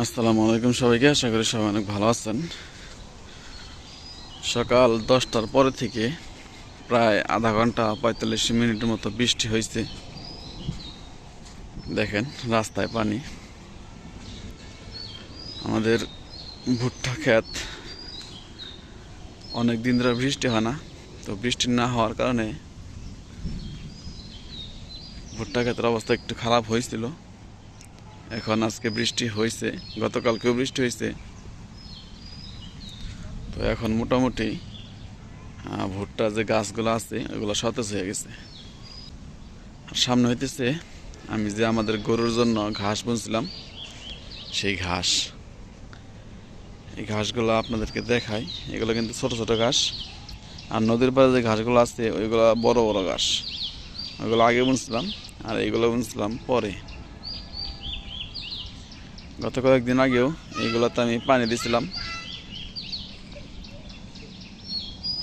আসসালামু আলাইকুম সবাইকে। আশা করি সবাই অনেক ভালো আছেন। সকাল 10টার পরে থেকে প্রায় আধা ঘন্টা 45 মিনিটের মতো বৃষ্টি হয়েছে। দেখেন রাস্তায় পানি। আমাদের ভুট্টা ক্ষেত অনেক দিন ধরে বৃষ্টি হয় না, তো বৃষ্টি না হওয়ার কারণে ভুট্টা ক্ষেতের অবস্থা একটু খারাপ হয়েছিল। এখন আজকে বৃষ্টি হয়েছে, গতকালকেও বৃষ্টি হয়েছে, তো এখন মোটামুটি ভুট্টা যে গাছগুলো আছে ওগুলো সতেজ হয়ে গেছে। আর সামনে হইতেছে আমি যে আমাদের গরুর জন্য ঘাস বুনছিলাম সেই ঘাস। এই ঘাসগুলো আপনাদেরকে দেখাই। এগুলো কিন্তু ছোট ছোট ঘাস, আর নদীর পাড়ে যে ঘাসগুলো আছে ওইগুলো বড় বড় ঘাস। ওইগুলো আগে বুনছিলাম আর এইগুলো বুনছিলাম পরে। গত কয়েকদিন আগেও এইগুলোতে আমি পানি দিছিলাম,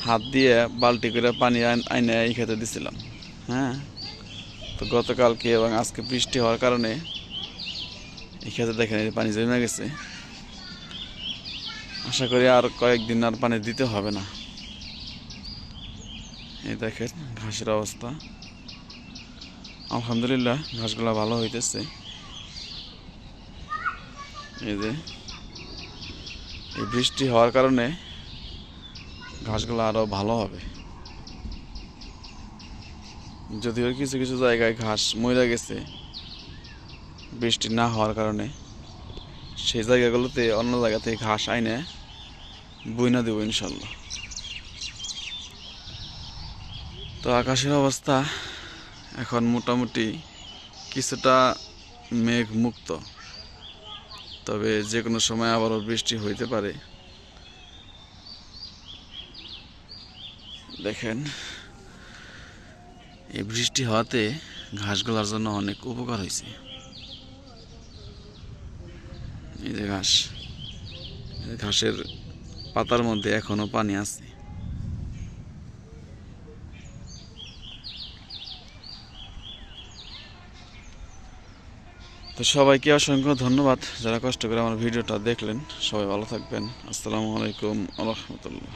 হাত দিয়ে বালতি করে পানি আইনে এই খেতে দিছিলাম। হ্যাঁ, তো গতকালকে এবং আজকে বৃষ্টি হওয়ার কারণে এই খেতে দেখেন পানি জমে গেছে। আশা করি আর কয়েকদিন আর পানি দিতে হবে না। এই দেখেন ঘাসের অবস্থা। আলহামদুলিল্লাহ ঘাসগুলো ভালো হইতেছে। এই যে এই বৃষ্টি হওয়ার কারণে ঘাসগুলো আরো ভালো হবে। যদিও কিছু কিছু জায়গায় ঘাস মরে গেছে বৃষ্টি না হওয়ার কারণে, সেই জায়গাগুলোতে অন্য জায়গা থেকে ঘাস আইনে বইনা দেবো ইনশাল্লাহ। তো আকাশের অবস্থা এখন মোটামুটি কিছুটা মেঘ মুক্ত, তবে যে কোনো সময় আবারও বৃষ্টি হইতে পারে। দেখেন এই বৃষ্টি হওয়াতে ঘাসগুলোর জন্য অনেক উপকার হয়েছে। এই যে ঘাস, ঘাসের পাতার মধ্যে এখনো পানি আছে। তো সবাইকে অসংখ্য ধন্যবাদ যারা কষ্ট করে আমার ভিডিওটা দেখলেন। সবাই ভালো থাকবেন। আসসালামু আলাইকুম ওয়া রাহমাতুল্লাহ।